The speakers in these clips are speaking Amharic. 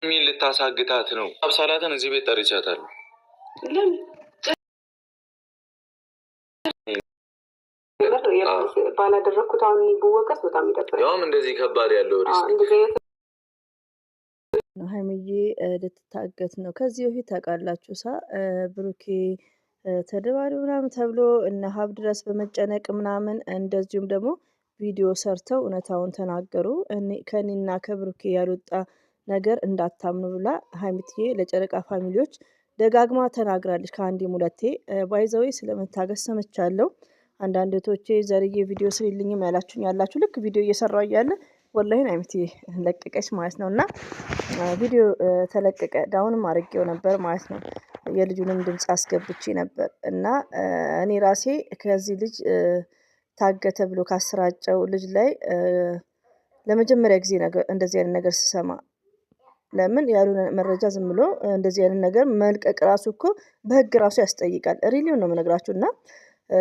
ሚል ልታሳግታት ነው። አብሳላትን እዚህ ቤት ጠርቻታለሁ። ባላደረኩት አሁን ብወቀስ በጣም ይደብራል። ያውም እንደዚህ ከባድ ያለው ሀይሚዬ ልትታገት ነው። ከዚህ በፊት ታውቃላችሁ ብሩኬ ተደባሪ ምናምን ተብሎ እነ ሀብ ድረስ በመጨነቅ ምናምን እንደዚሁም ደግሞ ቪዲዮ ሰርተው እውነታውን ተናገሩ። ከኔና ከብሩኬ ያልወጣ ነገር እንዳታምኑ ብላ ሀይሚትዬ ለጨረቃ ፋሚሊዎች ደጋግማ ተናግራለች። ከአንዴም ሁለቴ ባይዘዌ ስለመታገስ ሰምቻለሁ። አንዳንድ እህቶቼ ዘርዬ ቪዲዮ ስሪልኝም ያላችሁ ልክ ቪዲዮ እየሰራው እያለ ወላሂን ሀይሚትዬ ለቀቀች ማለት ነው። እና ቪዲዮ ተለቀቀ ዳውንም አድርጌው ነበር ማለት ነው። የልጁንም ድምፅ አስገብቼ ነበር እና እኔ ራሴ ከዚህ ልጅ ታገተ ብሎ ካሰራጨው ልጅ ላይ ለመጀመሪያ ጊዜ እንደዚህ አይነት ነገር ስሰማ፣ ለምን ያሉን መረጃ ዝም ብሎ እንደዚህ አይነት ነገር መልቀቅ ራሱ እኮ በህግ ራሱ ያስጠይቃል። ሪሊውን ነው የምነግራችሁ። እና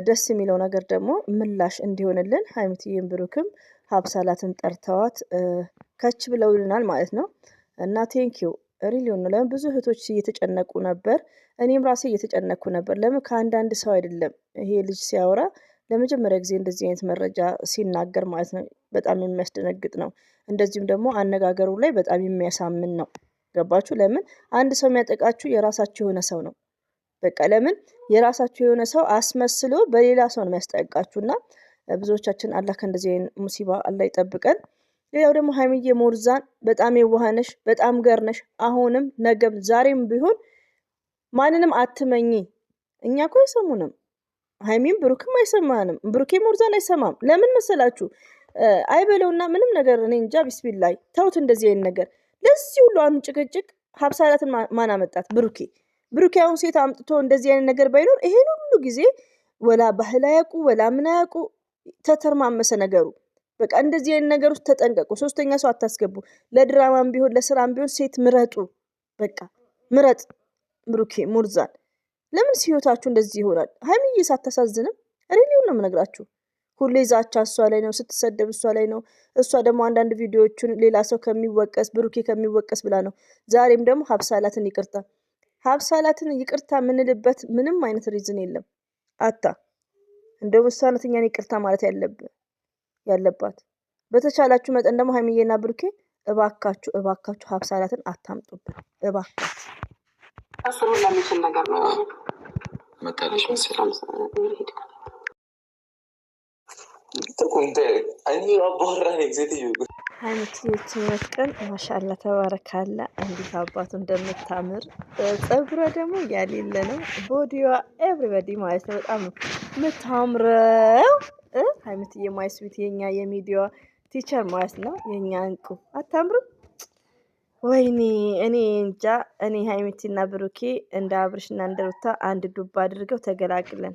ደስ የሚለው ነገር ደግሞ ምላሽ እንዲሆንልን ሀይሚትዬም ብሩክም ሀብሳላትን ጠርተዋት ከች ብለውልናል ማለት ነው። እና ቴንኪው ሪሊውን ነው። ለምን ብዙ እህቶች እየተጨነቁ ነበር፣ እኔም ራሴ እየተጨነኩ ነበር። ለምን ከአንዳንድ ሰው አይደለም ይሄ ልጅ ሲያወራ ለመጀመሪያ ጊዜ እንደዚህ አይነት መረጃ ሲናገር ማለት ነው። በጣም የሚያስደነግጥ ነው። እንደዚሁም ደግሞ አነጋገሩ ላይ በጣም የሚያሳምን ነው። ገባችሁ? ለምን አንድ ሰው የሚያጠቃችሁ የራሳችሁ የሆነ ሰው ነው። በቃ ለምን የራሳችሁ የሆነ ሰው አስመስሎ በሌላ ሰው ነው የሚያስጠቃችሁና ብዙዎቻችን አላህ ከእንደዚህ አይነት ሙሲባ አላህ ይጠብቀን። ሌላው ደግሞ ሀይሚዬ ሞርዛን በጣም የዋህነሽ፣ በጣም ገርነሽ። አሁንም ነገም ዛሬም ቢሆን ማንንም አትመኝ። እኛ እኮ አይሰሙንም። ሀይሚም ብሩክም አይሰማንም። ብሩኬ ሞርዛን አይሰማም። ለምን መሰላችሁ? አይበለውና ምንም ነገር እኔ እንጃ። ቢስሚላይ ተውት እንደዚህ አይነት ነገር። ለዚህ ሁሉ አሁን ጭቅጭቅ ሀብሳላትን ማን አመጣት? ብሩኬ አሁን ሴት አምጥቶ እንደዚህ አይነት ነገር ባይኖር ይሄን ሁሉ ጊዜ ወላ ባህል አያውቁ ወላ ምን አያውቁ ተተርማመሰ ነገሩ። በቃ እንደዚህ አይነት ነገር ውስጥ ተጠንቀቁ። ሶስተኛ ሰው አታስገቡ። ለድራማም ቢሆን ለስራም ቢሆን ሴት ምረጡ። በቃ ምረጥ። ብሩኬ ሞርዛን ለምን ሲዮታችሁ እንደዚህ ይሆናል? ሀይሚዬ ሳታሳዝንም ሪሊውን ነው የምነግራችሁ። ሁሌ ዛቻ እሷ ላይ ነው፣ ስትሰደብ እሷ ላይ ነው። እሷ ደግሞ አንዳንድ ቪዲዮዎቹን ሌላ ሰው ከሚወቀስ ብሩኬ ከሚወቀስ ብላ ነው። ዛሬም ደግሞ ሀብሳላትን ይቅርታ የምንልበት ምንም አይነት ሪዝን የለም። እንደውም እሷ ናት እኛን ይቅርታ ማለት ያለባት። በተቻላችሁ መጠን ደግሞ ሀይሚዬና ብሩኬ እባካችሁ ሀብሳላትን አታምጡብን እባካችሁ። አስሩ ለሚችል ነገር ነው መታለሽ መስላም ሀይሚትዬ ቀን ማሻአላ ተባረካላ። እንዴት አባቱ እንደምታምር ጸጉሯ ደግሞ ያሌለ ነው። ቦዲዋ ኤቭሪባዲ ማለት ነው። በጣም ነው የምታምረው ሀይሚትዬ ማይስዊት፣ የኛ የሚዲያ ቲቸር ማለት ነው። የኛ እንቁ አታምርም? ወይኔ እኔ እንጃ። እኔ ሀይሚትና ብሩኬ እንደ አብርሽና እንደ ሩታ አንድ ዱባ አድርገው ተገላግለን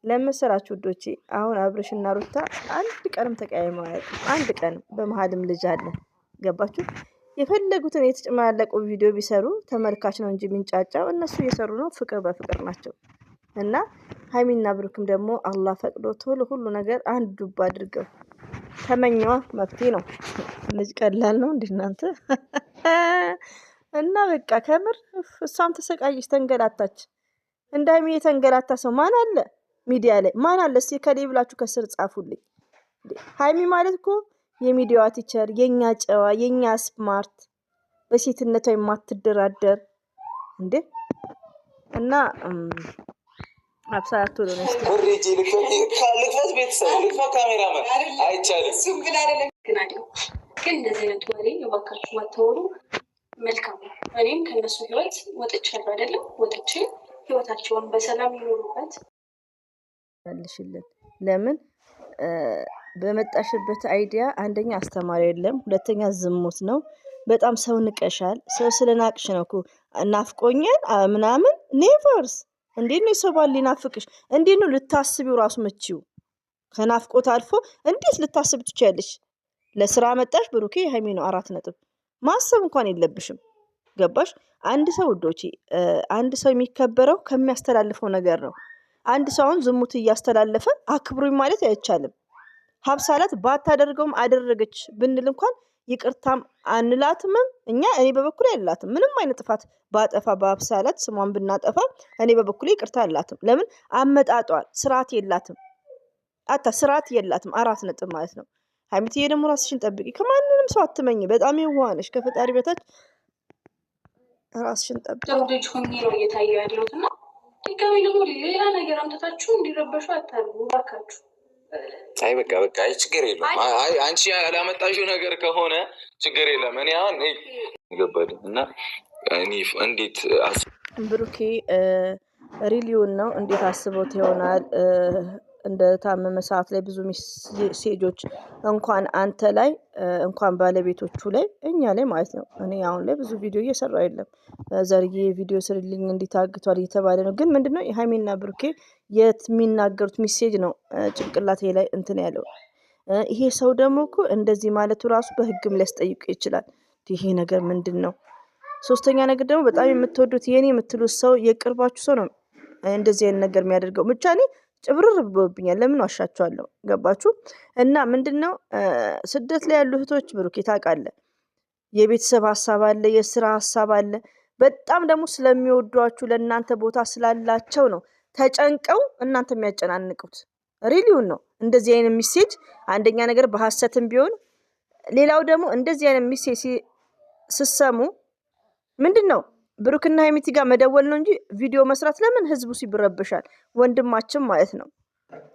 ለመሰራችሁ ውዶቼ። አሁን አብርሽና ሩታ አንድ ቀንም ተቀያይመው አያውቁም። አንድ ቀንም። በመሀልም ልጅ አለ። ገባችሁ? የፈለጉትን የተጨማለቁ ቪዲዮ ቢሰሩ ተመልካች ነው እንጂ የሚንጫጫው፣ እነሱ እየሰሩ ነው። ፍቅር በፍቅር ናቸው። እና ሀይሚና ብሩክም ደግሞ አላህ ፈቅዶ ቶሎ ሁሉ ነገር አንድ ዱባ አድርገው ተመኘዋ መፍትሄ ነው። ልጅ ቀላል ነው እንዴ እናንተ? እና በቃ ከምር እሷም ተሰቃየች፣ ተንገላታች። እንደ ሀይሚ የተንገላታ ሰው ማን አለ? ሚዲያ ላይ ማን አለ? እስኪ ከሌ ብላችሁ ከስር ጻፉልኝ። ሀይሚ ማለት እኮ የሚዲያዋ ቲቸር፣ የኛ ጨዋ፣ የኛ ስማርት፣ በሴትነቷ የማትደራደር እንዴ። እና አብሳላቱ ነው ካሜራማን አይቻልም ግን እንደዚህ አይነት ወሬ የባካችሁ ማታወሩ መልካም ነው። እኔም ከነሱ ህይወት ወጥቼ አይደለም ወጥቼ ህይወታቸውን በሰላም ይኖሩበት መልሽልን። ለምን በመጣሽበት አይዲያ አንደኛ አስተማሪ የለም፣ ሁለተኛ ዝሙት ነው። በጣም ሰው ንቀሻል። ሰው ስለናቅሽ ነው እኮ ናፍቆኛል ምናምን ኔቨርስ። እንዴት ነው የሰው ባል ሊናፍቅሽ? እንዴት ነው ልታስቢው ራሱ መቺው? ከናፍቆት አልፎ እንዴት ልታስብ ትችያለሽ? ለስራ መጣሽ ብሩኬ ሀይሚ ነው 4 ነጥብ። ማሰብ እንኳን የለብሽም። ገባሽ? አንድ ሰው ውዶቼ፣ አንድ ሰው የሚከበረው ከሚያስተላልፈው ነገር ነው። አንድ ሰው አሁን ዝሙት እያስተላለፈ አክብሩኝ ማለት አይቻልም። ሀብሳላት ባታደርገውም አደረገች ብንል እንኳን ይቅርታም አንላትም እኛ። እኔ በበኩሌ አይላትም ምንም አይነት ጥፋት ባጠፋ በአብሳላት ስሟን ብናጠፋ እኔ በበኩሌ ይቅርታ አላትም። ለምን አመጣጧል ስርዓት የላትም። ስርዓት የላትም 4 ነጥብ ማለት ነው። ሀይሚትዬ ደግሞ ራስሽን ጠብቂ፣ ከማንንም ሰው አትመኝ። በጣም የዋህ ነሽ ከፈጣሪ በታች ራስሽን ጠብቂ። ጥሩ ልጅ ሆኜ ነው እየታየው ያለሁት እና ድጋሚ ደግሞ ሌላ ነገር አምጥታችሁ እንዲረበሹ አታርጉ እባካችሁ። አይ በቃ አይ ችግር የለም። አይ አንቺ ያላመጣሽው ነገር ከሆነ ችግር የለም። እኔ አሁን ይገባል እና እኔ እንዴት ብሩኬ ሪሊውን ነው እንዴት አስቦት ይሆናል እንደ ታመመ ሰዓት ላይ ብዙ ሜሴጆች እንኳን አንተ ላይ እንኳን ባለቤቶቹ ላይ እኛ ላይ ማለት ነው። እኔ አሁን ላይ ብዙ ቪዲዮ እየሰራ አይደለም ዘርዬ ቪዲዮ ስርልኝ እንዲታግቷል እየተባለ ነው። ግን ምንድነው የሃይሚና ብሩኬ የሚናገሩት ሜሴጅ ነው ጭንቅላቴ ላይ እንትን ያለው። ይሄ ሰው ደግሞ እኮ እንደዚህ ማለቱ ራሱ በህግም ሊያስጠይቅ ይችላል። ይሄ ነገር ምንድነው? ሶስተኛ ነገር ደግሞ በጣም የምትወዱት የኔ የምትሉት ሰው የቅርባችሁ ሰው ነው እንደዚህ አይነት ነገር የሚያደርገው። ብቻ እኔ ጭብርር ብሎብኛል። ለምን ዋሻቸዋለሁ? ገባችሁ? እና ምንድነው ስደት ላይ ያሉ እህቶች ብሩኬ ታውቃለህ፣ የቤተሰብ ሀሳብ አለ፣ የስራ ሀሳብ አለ። በጣም ደግሞ ስለሚወዷችሁ ለእናንተ ቦታ ስላላቸው ነው ተጨንቀው እናንተ የሚያጨናንቁት። ሪሊውን ነው እንደዚህ አይነት ሚሴጅ አንደኛ ነገር በሐሰትም ቢሆን፣ ሌላው ደግሞ እንደዚህ አይነት ሚሴጅ ስሰሙ ምንድነው ብሩክና ሀይሚቲ ጋር መደወል ነው እንጂ ቪዲዮ መስራት ለምን ህዝቡ ሲብረብሻል? ወንድማችን ማለት ነው።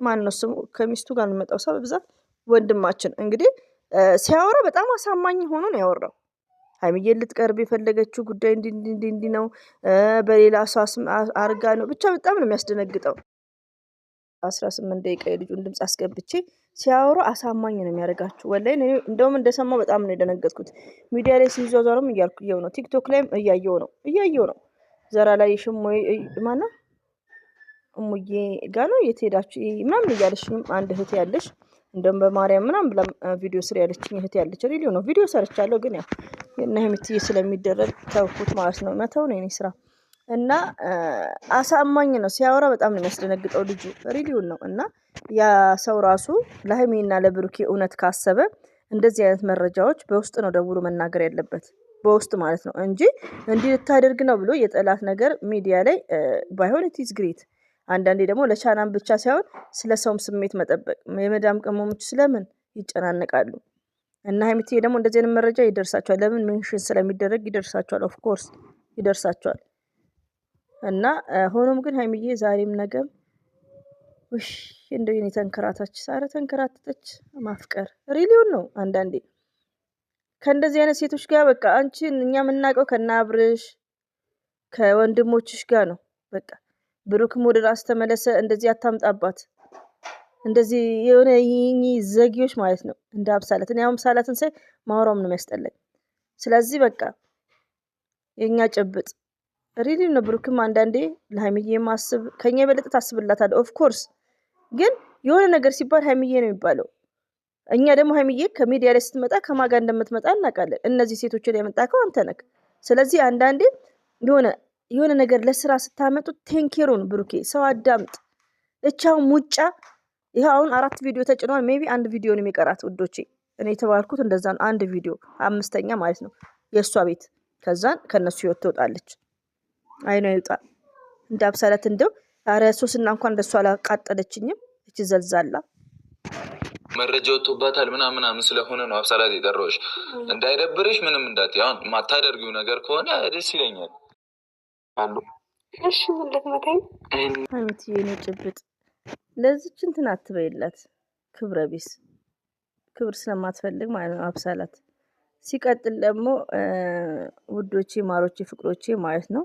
ማን ነው ስሙ? ከሚስቱ ጋር የሚመጣው ሰው በብዛት ወንድማችን እንግዲህ ሲያወራ በጣም አሳማኝ ሆኖ ነው ያወራው። ሀይሚዬ ልትቀርብ የፈለገችው ጉዳይ እንዲህ ነው፣ በሌላ ሰው አርጋ ነው። ብቻ በጣም ነው የሚያስደነግጠው። 18 ደቂቃ የልጁን ድምፅ አስገብቼ ሲያወሩ አሳማኝ ነው የሚያደርጋችሁ። ወላሂ እንደውም እንደሰማው በጣም ነው የደነገጥኩት። ሚዲያ ላይ ሲዟዟርም እያየው ነው፣ ቲክቶክ ላይም እያየው ነው። ዘራ ላይ ሽሞይ ማና እሙዬ ጋ ነው የትሄዳችሁ ምናምን እያለሽ አንድ እህት ያለሽ እንደውም በማርያም ምናምን ብላ ቪዲዮ ስር ያለችኝ እህት ያለች ሪሊዮ ነው ቪዲዮ ሰርቻለሁ። ግን ያው እና ሀይሚትዬ ስለሚደረግ ተውኩት ማለት ነው። መተው ነው የኔ ስራ እና አሳማኝ ነው ሲያወራ በጣም ነው የሚያስደነግጠው ልጁ ሪሊውን ነው። እና ያ ሰው ራሱ ለሀይሚና ለብሩኬ እውነት ካሰበ እንደዚህ አይነት መረጃዎች በውስጥ ነው ደውሎ መናገር ያለበት፣ በውስጥ ማለት ነው እንጂ እንዲህ ልታደርግ ነው ብሎ የጠላት ነገር ሚዲያ ላይ ባይሆን ኢትስ ግሬት። አንዳንዴ ደግሞ ለቻናም ብቻ ሳይሆን ስለ ሰውም ስሜት መጠበቅ። የመዳም ቅመሞች ስለምን ይጨናነቃሉ? እና ሀይሚትዬ ደግሞ እንደዚህ አይነት መረጃ ይደርሳቸዋል። ለምን ሜንሽን ስለሚደረግ ይደርሳቸዋል። ኦፍ ኮርስ ይደርሳቸዋል። እና ሆኖም ግን ሀይሚዬ ዛሬም ነገም ውሽ እንደው የኔ ተንከራታች ሳረ ተንከራተተች። ማፍቀር ሪሊውን ነው። አንዳንዴ ከእንደዚህ አይነት ሴቶች ጋር በቃ አንቺን እኛ የምናውቀው ከናብርሽ ከወንድሞችሽ ጋር ነው። በቃ ብሩክም ወደ ራስ ተመለሰ። እንደዚህ አታምጣባት። እንደዚህ የሆነ ይህኝ ዘጊዎች ማለት ነው እንደ አብሳላት። እኔ አሁን አብሳላትን ሳይ ማውራም ነው የሚያስጠላኝ። ስለዚህ በቃ የኛ ጭብጥ ሪሊ ነው። ብሩክም አንዳንዴ ለሀይሚዬ ማስብ ከኛ የበለጠ ታስብላታል። ኦፍ ኮርስ ግን የሆነ ነገር ሲባል ሀይሚዬ ነው የሚባለው። እኛ ደግሞ ሀይሚዬ ከሚዲያ ላይ ስትመጣ ከማጋ እንደምትመጣ እናውቃለን። እነዚህ ሴቶች ላይ የመጣከው አንተ ነህ። ስለዚህ አንዳንዴ የሆነ ነገር ለስራ ስታመጡ ቴንኬሩን ብሩኬ ሰው አዳምጥ። እቻው ሙጫ ይሄ አሁን 4 ቪዲዮ ተጭኗል። ሜቢ 1 ቪዲዮ ነው የሚቀራት ውዶቼ። እኔ የተባልኩት እንደዛ ነው። 1 ቪዲዮ 5ኛ ማለት ነው የእሷ ቤት። ከዛን ከነሱ ህይወት ትወጣለች። አይኗ ይውጣ እንደ አብሳላት። እንደው አረ ሶስና እንኳን እንደሷ አላቃጠለችኝም። እቺ ዘልዛላ መረጃ ወጥቶባታል ምናምን ስለሆነ ነው አብሳላት የጠራሁሽ። እንዳይደብርሽ ምንም እንዳትዪ። አሁን ማታደርጊው ነገር ከሆነ ደስ ይለኛል። አሉ እሺ ልትመታኝ ሀይሚትዬ የኔ ጭብጥ ለዚች እንትን አትበይላት። ክብረ ቢስ ክብር ስለማትፈልግ ማለት ነው አብሳላት። ሲቀጥል ደግሞ ውዶቼ፣ ማሮቼ፣ ፍቅሮቼ ማለት ነው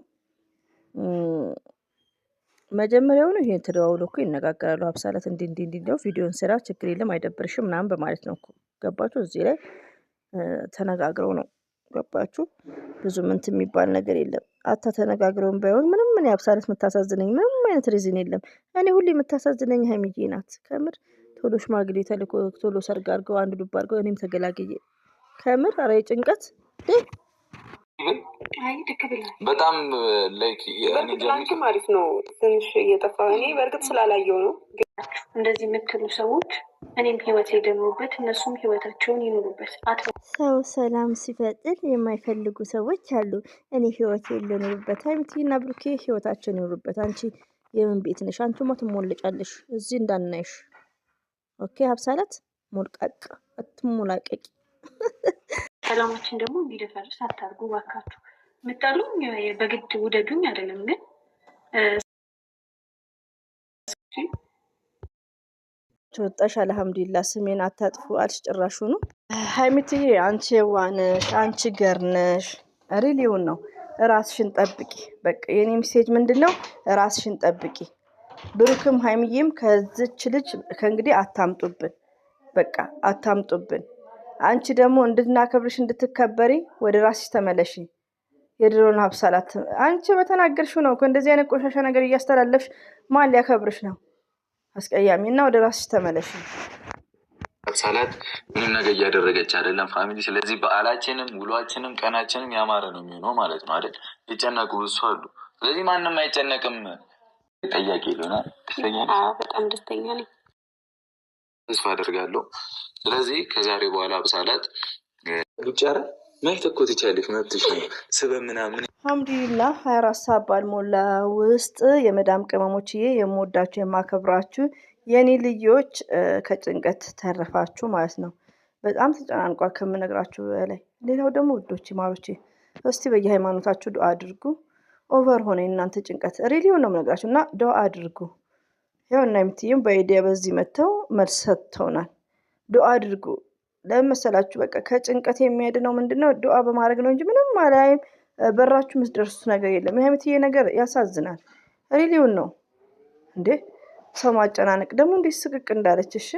መጀመሪያውኑ ይሄን ተደዋውሎ እኮ ይነጋገራሉ። አብሳላት እንዲህ ነው ቪዲዮን ስራ ችግር የለም አይደብርሽም ምናምን በማለት ነው እኮ ገባችሁ? እዚህ ላይ ተነጋግረው ነው ገባችሁ? ብዙ ምንት የሚባል ነገር የለም። አታ ተነጋግረውም ባይሆን ምንም ምን አብሳላት የምታሳዝነኝ ምንም አይነት ሪዝን የለም። እኔ ሁሌ የምታሳዝነኝ ሀይሚዬ ናት። ከምር ቶሎ ሽማግሌ ተልኮ ቶሎ ሰርግ አድርገው አንድ ዱብ አድርገው እኔም ተገላግዬ ከምር አረ ጭንቀት በጣም ላይክ አሪፍ ነው። ትንሽ እየጠፋ እኔ በእርግጥ ስላላየው ነው። እንደዚህ የምትሉ ሰዎች እኔም ህይወት የደኑበት እነሱም ህይወታቸውን ይኖሩበት። ሰው ሰላም ሲፈጥር የማይፈልጉ ሰዎች አሉ። እኔ ህይወት የለኑበት ሀይሚቲና ብሩኬ ህይወታቸውን ይኖሩበት። አንቺ የምን ቤት ነሽ? አንቺ ሞት ሞልጫለሽ እዚህ እንዳናይሽ። ኦኬ ሀብሳላት ሞልቃቅ አትሞላቀቂ። ሰላማችን ደግሞ እንዲደፈርስ አታርጉ ባካችሁ። የምጣሉኝ በግድ ውደዱኝ አይደለም ግን ወጣሽ አልሐምዱሊላህ ስሜን አታጥፉ አልሽ። ጭራሹ ነው ሀይሚትዬ፣ አንቺ የዋነሽ አንቺ ገርነሽ። ሪሊውን ነው። ራስሽን ጠብቂ። በቃ የኔ ሜሴጅ ምንድነው? ራስሽን ጠብቂ። ብሩክም ሀይሚዬም ከዚች ልጅ ከእንግዲህ አታምጡብን፣ በቃ አታምጡብን። አንቺ ደግሞ እንድናከብርሽ እንድትከበሪ ወደ ራስሽ ተመለሺ። የድሮን ሀብሳላት አንቺ በተናገርሽው ነው እንደዚህ አይነት ቆሻሻ ነገር እያስተላለፍሽ ማን ሊያከብርሽ ነው? አስቀያሚ እና ወደ ራስሽ ተመለሽ። ሀብሳላት ምንም ነገር እያደረገች አይደለም ፋሚሊ። ስለዚህ በዓላችንም ውሏችንም ቀናችንም ያማረ ነው የሚሆነው ማለት ነው አይደል? የጨነቁ ብዙ አሉ። ስለዚህ ማንም አይጨነቅም። ጠያቂ ይሆናል። በጣም ደስተኛ ነኝ፣ ተስፋ አደርጋለሁ። ስለዚህ ከዛሬ በኋላ ሀብሳላት ቡጫረ ማየት እኮ ትቻለሽ፣ መብትሽ ነው። ስበብ ምናምን አልሐምዱሊላህ 24 ሰዓት ባልሞላ ውስጥ የመዳም ቅመሞችዬ የምወዳችሁ የማከብራችሁ የኔ ልጆች ከጭንቀት ተረፋችሁ ማለት ነው። በጣም ተጨናንቋል ከምነግራችሁ በላይ። ሌላው ደግሞ ውዶች ማሮቼ እስቲ በየሃይማኖታችሁ ዱአ አድርጉ። ኦቨር ሆነ እናንተ ጭንቀት ሪሊውን ነው የምነግራችሁ እና ዱአ አድርጉ። ያው እና የምትይም በኢዲያ በዚህ መተው መልስ ሰጥተውናል። ዱአ አድርጉ። ለመሰላችሁ በቃ ከጭንቀት የሚያድነው ምንድነው? ዱአ በማድረግ ነው እንጂ ምንም አላይም። በራችሁ የምትደርሱት ነገር የለም። የሀይሚትዬ ነገር ያሳዝናል። ሪሊውን ነው እንዴ ሰው ማጨናነቅ ደግሞ እንዴት ስቅቅ እንዳለች። እሺ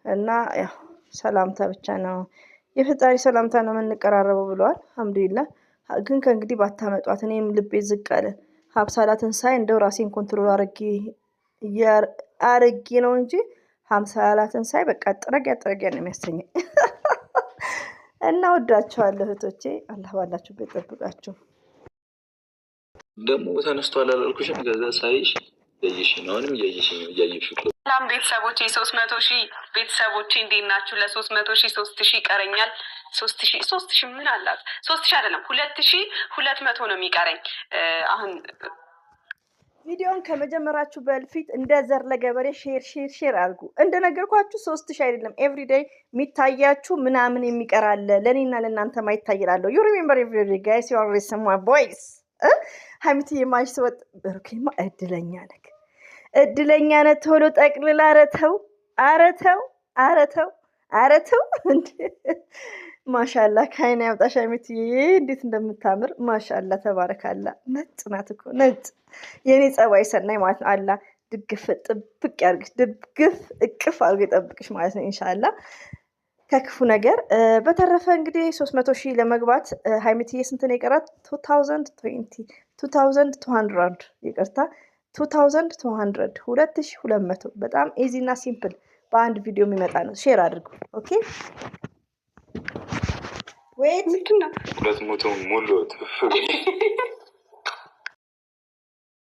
እና ያው ሰላምታ ብቻ ነው የፈጣሪ ሰላምታ ነው የምንቀራረበው ብለዋል። አልሐምዱሊላህ ግን ከእንግዲህ ባታመጧት እኔም ልቤ ዝቅ አለ። ሀብሳላትን ሳይ እንደው ራሴን ኮንትሮል አረጊ ነው እንጂ ሀብሳላትን ሳይ በቃ ጥረጊያ ነው የሚያሰኘኝ። እና ወዳችኋለሁ እህቶቼ፣ አላህ ባላችሁበት ይጠብቃችሁ። ደግሞ ተነስቷል አላልኩሽም? ገዛ ሳይሽ እያየሽ ነው፣ አሁንም እያየሽ ነው። ሰላም ቤተሰቦቼ፣ 300 ሺህ ቤተሰቦቼ እንዴት ናችሁ? ለ300 ሺህ 3000 ይቀረኛል። 3000 ምን አላት? 3000 አይደለም 2200 ነው የሚቀረኝ አሁን። ቪዲዮን ከመጀመራችሁ በፊት እንደ ዘር ለገበሬ ሼር አድርጉ። እንደነገርኳችሁ 3000 አይደለም ኤቭሪዴይ የሚታያችሁ ምናምን የሚቀራለ ለኔና ለእናንተ ማይታይላለሁ። ዩ ሪሜምበር ኤቭሪዴይ ጋይስ ዩ አር ሊስን ማይ ቮይስ። ሀይሚትዬ ማሽ ሰወጥ በሩኬማ እድለኛ ነህ ቶሎ ጠቅልላ። አረተው እንዴ ማሻአላ ካይና ያውጣሽ ሀይሚትዬ እንዴት እንደምታምር ማሻአላ ተባረካላ። ነጭ ናት እኮ ነጭ። የኔ ጸባይ ሰናይ ማለት ነው። አላ ድግፍ ጥብቅ ያርግሽ፣ ድግፍ እቅፍ አድርጎ ይጠብቅሽ ማለት ነው ኢንሻአላ ከክፉ ነገር። በተረፈ እንግዲህ 300 ሺህ ለመግባት ሀይሚትዬ ስንት ነው የቀራት? 2200 ይቅርታ 2200 2200። በጣም ኢዚ እና ሲምፕል በአንድ ቪዲዮ የሚመጣ ነው። ሼር አድርጉ። ኦኬ ወይት 200 ሙሉ